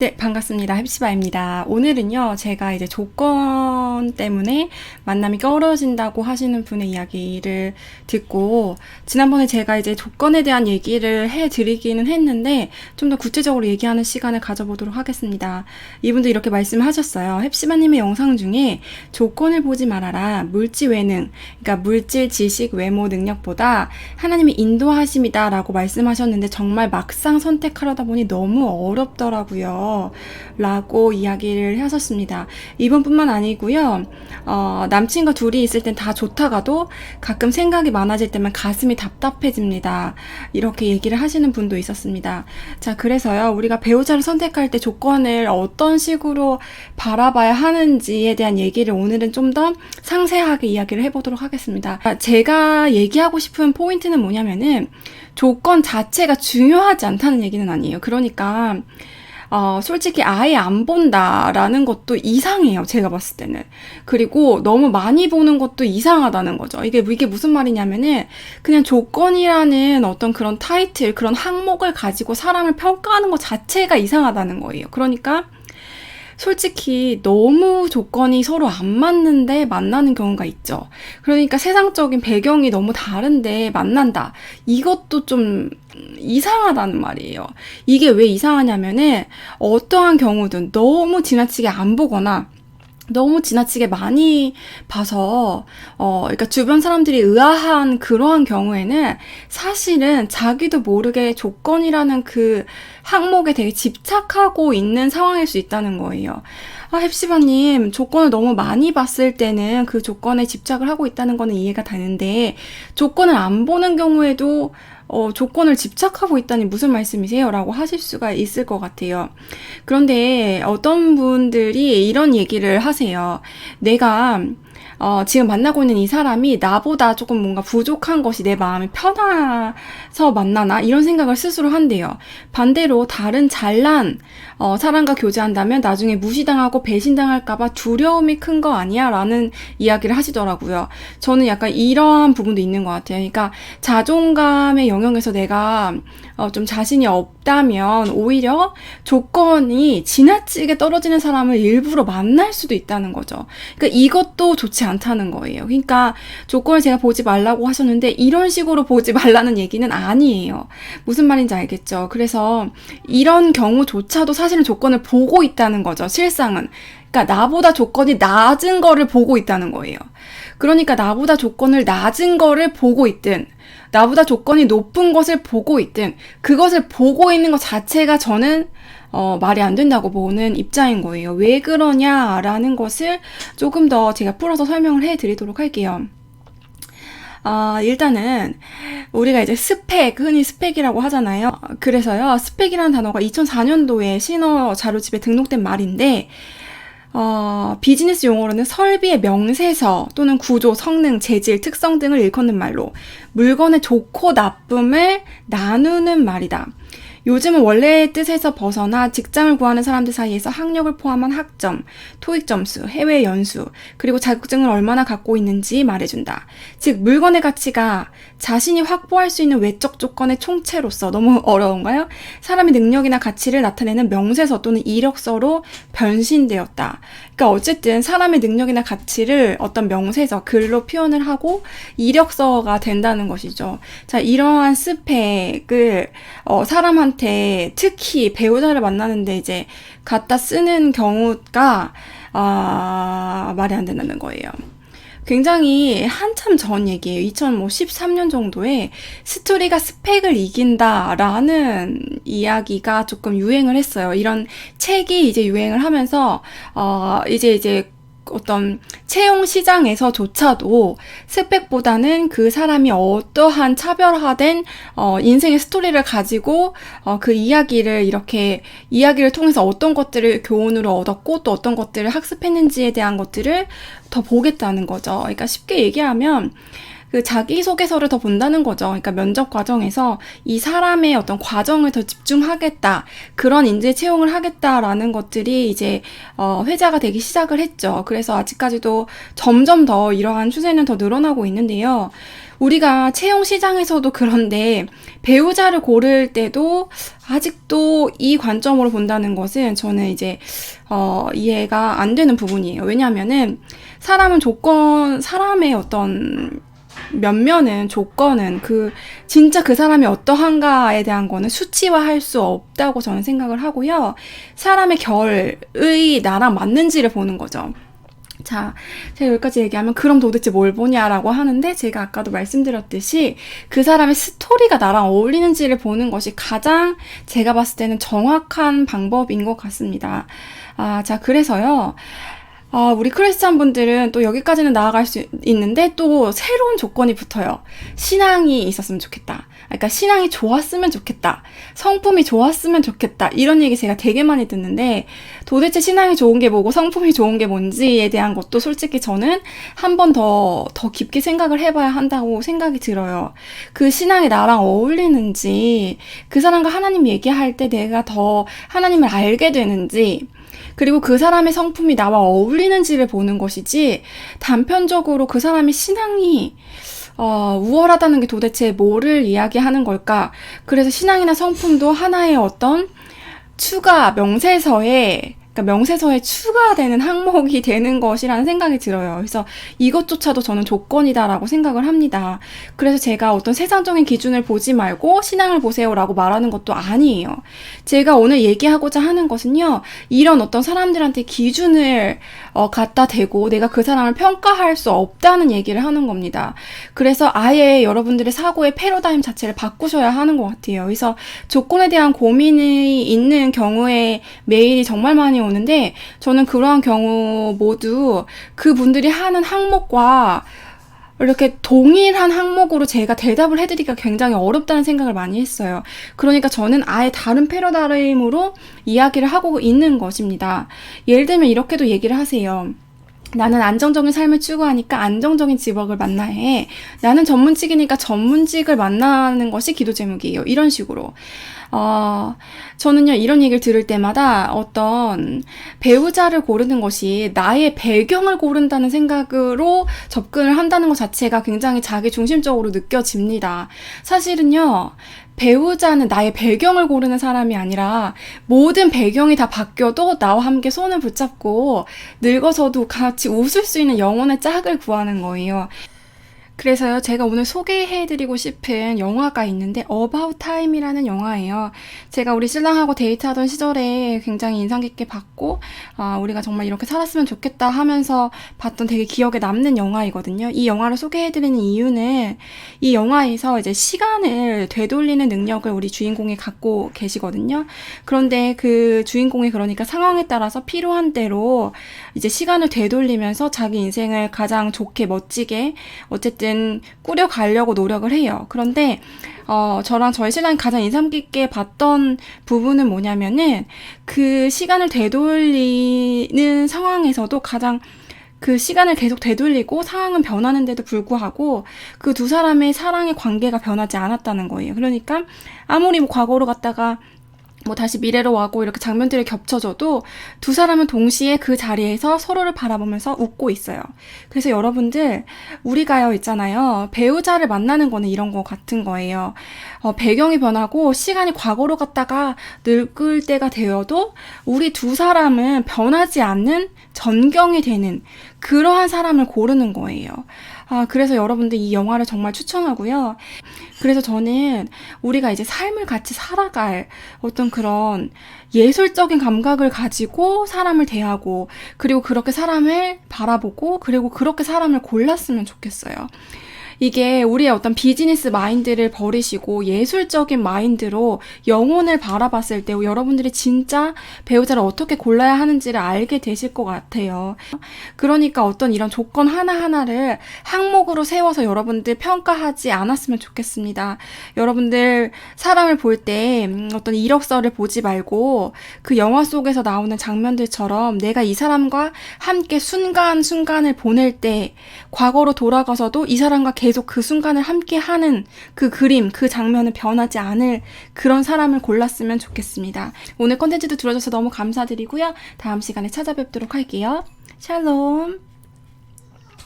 네, 반갑습니다. 햅시바입니다. 오늘은요, 제가 이제 조건 때문에 만남이 꺼려진다고 하시는 분의 이야기를 듣고, 지난번에 제가 이제 조건에 대한 얘기를 해드리기는 했는데, 좀 더 구체적으로 얘기하는 시간을 가져보도록 하겠습니다. 이분도 이렇게 말씀하셨어요. 햅시바님의 영상 중에 조건을 보지 말아라. 물질 외능, 그러니까 물질, 지식, 외모, 능력보다 하나님이 인도하심이다 라고 말씀하셨는데, 정말 막상 선택하려다 보니 너무 어렵더라고요. 라고 이야기를 하셨습니다. 이분뿐만 아니고요. 남친과 둘이 있을 땐 다 좋다가도 가끔 생각이 많아질 때만 가슴이 답답해집니다. 이렇게 얘기를 하시는 분도 있었습니다. 자, 그래서요. 우리가 배우자를 선택할 때 조건을 어떤 식으로 바라봐야 하는지에 대한 얘기를 오늘은 좀 더 상세하게 이야기를 해보도록 하겠습니다. 제가 얘기하고 싶은 포인트는 뭐냐면은 조건 자체가 중요하지 않다는 얘기는 아니에요. 그러니까 솔직히 아예 안 본다라는 것도 이상해요. 제가 봤을 때는. 그리고 너무 많이 보는 것도 이상하다는 거죠. 이게 무슨 말이냐면은 그냥 조건이라는 어떤 그런 타이틀, 그런 항목을 가지고 사람을 평가하는 것 자체가 이상하다는 거예요. 그러니까 솔직히 너무 조건이 서로 안 맞는데 만나는 경우가 있죠. 그러니까 세상적인 배경이 너무 다른데 만난다. 이것도 좀 이상하다는 말이에요. 이게 왜 이상하냐면은 어떠한 경우든 너무 지나치게 안 보거나 너무 지나치게 많이 봐서, 그러니까 주변 사람들이 의아한 그러한 경우에는 사실은 자기도 모르게 조건이라는 그 항목에 되게 집착하고 있는 상황일 수 있다는 거예요. 햅시바님, 조건을 너무 많이 봤을 때는 그 조건에 집착을 하고 있다는 거는 이해가 되는데, 조건을 안 보는 경우에도 조건을 집착하고 있다니 무슨 말씀이세요? 라고 하실 수가 있을 것 같아요. 그런데 어떤 분들이 이런 얘기를 하세요. 내가 지금 만나고 있는 이 사람이 나보다 조금 뭔가 부족한 것이 내 마음이 편해서 만나나? 이런 생각을 스스로 한대요. 반대로 다른 잘난 사람과 교제한다면 나중에 무시당하고 배신당할까봐 두려움이 큰 거 아니야? 라는 이야기를 하시더라고요. 저는 약간 이러한 부분도 있는 것 같아요. 그러니까 자존감의 영역에서 내가 좀 자신이 없다면 오히려 조건이 지나치게 떨어지는 사람을 일부러 만날 수도 있다는 거죠. 그러니까 이것도 좋지 않다는 거예요. 그러니까 조건을 제가 보지 말라고 하셨는데 이런 식으로 보지 말라는 얘기는 아니에요. 무슨 말인지 알겠죠? 그래서 이런 경우조차도 사실은 조건을 보고 있다는 거죠. 실상은. 그러니까 나보다 조건이 낮은 거를 보고 있다는 거예요. 그러니까 나보다 조건을 낮은 거를 보고 있든 나보다 조건이 높은 것을 보고 있든 그것을 보고 있는 것 자체가 저는 말이 안 된다고 보는 입장인 거예요. 왜 그러냐라는 것을 조금 더 제가 풀어서 설명을 해드리도록 할게요. 일단은 우리가 이제 스펙, 흔히 스펙이라고 하잖아요. 그래서요, 스펙이라는 단어가 2004년도에 신어 자료집에 등록된 말인데 비즈니스 용어로는 설비의 명세서 또는 구조, 성능, 재질, 특성 등을 일컫는 말로 물건의 좋고 나쁨을 나누는 말이다. 요즘은 원래의 뜻에서 벗어나 직장을 구하는 사람들 사이에서 학력을 포함한 학점, 토익 점수, 해외 연수, 그리고 자격증을 얼마나 갖고 있는지 말해준다. 즉, 물건의 가치가 자신이 확보할 수 있는 외적 조건의 총체로서 너무 어려운가요? 사람의 능력이나 가치를 나타내는 명세서 또는 이력서로 변신되었다. 그러니까 어쨌든 사람의 능력이나 가치를 어떤 명세서, 글로 표현을 하고 이력서가 된다는 것이죠. 자, 이러한 스펙을 사람한테 특히 배우자를 만나는데 이제 갖다 쓰는 경우가 말이 안 된다는 거예요. 굉장히 한참 전 얘기예요. 2013년 정도에 스토리가 스펙을 이긴다라는 이야기가 조금 유행을 했어요. 이런 책이 이제 유행을 하면서 이제 어떤 채용 시장에서조차도 스펙보다는 그 사람이 어떠한 차별화된 인생의 스토리를 가지고 그 이야기를 통해서 어떤 것들을 교훈으로 얻었고 또 어떤 것들을 학습했는지에 대한 것들을 더 보겠다는 거죠. 그러니까 쉽게 얘기하면 그 자기소개서를 더 본다는 거죠. 그러니까 면접 과정에서 이 사람의 어떤 과정을 더 집중하겠다. 그런 인재 채용을 하겠다라는 것들이 이제 회자가 되기 시작을 했죠. 그래서 아직까지도 점점 더 이러한 추세는 더 늘어나고 있는데요. 우리가 채용 시장에서도 그런데 배우자를 고를 때도 아직도 이 관점으로 본다는 것은 저는 이제 이해가 안 되는 부분이에요. 왜냐하면은 사람의 어떤 면면은 조건은 진짜 그 사람이 어떠한가에 대한 거는 수치화할 수 없다고 저는 생각을 하고요. 사람의 결의 나랑 맞는지를 보는 거죠. 자, 제가 여기까지 얘기하면 그럼 도대체 뭘 보냐라고 하는데, 제가 아까도 말씀드렸듯이 그 사람의 스토리가 나랑 어울리는지를 보는 것이 가장 제가 봤을 때는 정확한 방법인 것 같습니다. 자, 그래서요. 우리 크리스찬 분들은 또 여기까지는 나아갈 수 있는데 또 새로운 조건이 붙어요. 신앙이 있었으면 좋겠다. 그러니까 신앙이 좋았으면 좋겠다. 성품이 좋았으면 좋겠다. 이런 얘기 제가 되게 많이 듣는데, 도대체 신앙이 좋은 게 뭐고 성품이 좋은 게 뭔지에 대한 것도 솔직히 저는 한 번 더 깊게 생각을 해봐야 한다고 생각이 들어요. 그 신앙이 나랑 어울리는지, 그 사람과 하나님 얘기할 때 내가 더 하나님을 알게 되는지, 그리고 그 사람의 성품이 나와 어울리는지를 보는 것이지, 단편적으로 그 사람의 신앙이 우월하다는 게 도대체 뭐를 이야기하는 걸까? 그래서 신앙이나 성품도 하나의 어떤 명세서에 추가되는 항목이 되는 것이라는 생각이 들어요. 그래서 이것조차도 저는 조건이다라고 생각을 합니다. 그래서 제가 어떤 세상적인 기준을 보지 말고 신앙을 보세요라고 말하는 것도 아니에요. 제가 오늘 얘기하고자 하는 것은요, 이런 어떤 사람들한테 기준을 갖다 대고 내가 그 사람을 평가할 수 없다는 얘기를 하는 겁니다. 그래서 아예 여러분들의 사고의 패러다임 자체를 바꾸셔야 하는 것 같아요. 그래서 조건에 대한 고민이 있는 경우에 메일이 정말 많이 오는데, 저는 그러한 경우 모두 그분들이 하는 항목과 이렇게 동일한 항목으로 제가 대답을 해드리기가 굉장히 어렵다는 생각을 많이 했어요. 그러니까 저는 아예 다른 패러다임으로 이야기를 하고 있는 것입니다. 예를 들면 이렇게도 얘기를 하세요. 나는 안정적인 삶을 추구하니까 안정적인 직업을 만나야 해. 나는 전문직이니까 전문직을 만나는 것이 기도 제목이에요. 이런 식으로. 저는요, 이런 얘기를 들을 때마다 어떤 배우자를 고르는 것이 나의 배경을 고른다는 생각으로 접근을 한다는 것 자체가 굉장히 자기 중심적으로 느껴집니다. 사실은요, 배우자는 나의 배경을 고르는 사람이 아니라 모든 배경이 다 바뀌어도 나와 함께 손을 붙잡고 늙어서도 같이 웃을 수 있는 영혼의 짝을 구하는 거예요. 그래서요, 제가 오늘 소개해드리고 싶은 영화가 있는데 About Time이라는 영화예요. 제가 우리 신랑하고 데이트하던 시절에 굉장히 인상 깊게 봤고, 우리가 정말 이렇게 살았으면 좋겠다 하면서 봤던 되게 기억에 남는 영화이거든요. 이 영화를 소개해드리는 이유는 이 영화에서 이제 시간을 되돌리는 능력을 우리 주인공이 갖고 계시거든요. 그런데 그 주인공이 그러니까 상황에 따라서 필요한 대로 이제 시간을 되돌리면서 자기 인생을 가장 좋게 멋지게 어쨌든 꾸려가려고 노력을 해요. 그런데 저랑 저희 신랑이 가장 인상 깊게 봤던 부분은 뭐냐면은, 그 시간을 되돌리는 상황에서도 가장 그 시간을 계속 되돌리고 상황은 변하는데도 불구하고 그 두 사람의 사랑의 관계가 변하지 않았다는 거예요. 그러니까 아무리 과거로 갔다가 다시 미래로 와고 이렇게 장면들이 겹쳐져도 두 사람은 동시에 그 자리에서 서로를 바라보면서 웃고 있어요. 그래서 여러분들, 우리가요 있잖아요, 배우자를 만나는 거는 이런 거 같은 거예요. 배경이 변하고 시간이 과거로 갔다가 늙을 때가 되어도 우리 두 사람은 변하지 않는 전경이 되는 그러한 사람을 고르는 거예요. 그래서 여러분들 이 영화를 정말 추천하고요. 그래서 저는 우리가 이제 삶을 같이 살아갈 어떤 그런 예술적인 감각을 가지고 사람을 대하고, 그리고 그렇게 사람을 바라보고, 그리고 그렇게 사람을 골랐으면 좋겠어요. 이게 우리의 어떤 비즈니스 마인드를 버리시고 예술적인 마인드로 영혼을 바라봤을 때 여러분들이 진짜 배우자를 어떻게 골라야 하는지를 알게 되실 것 같아요. 그러니까 어떤 이런 조건 하나하나를 항목으로 세워서 여러분들 평가하지 않았으면 좋겠습니다. 여러분들 사람을 볼 때 어떤 이력서를 보지 말고 그 영화 속에서 나오는 장면들처럼 내가 이 사람과 함께 순간순간을 보낼 때 과거로 돌아가서도 이 사람과 계속 그 순간을 함께 하는 그 그림, 그 장면은 변하지 않을 그런 사람을 골랐으면 좋겠습니다. 오늘 컨텐츠도 들어줘서 너무 감사드리고요. 다음 시간에 찾아뵙도록 할게요. 샬롬.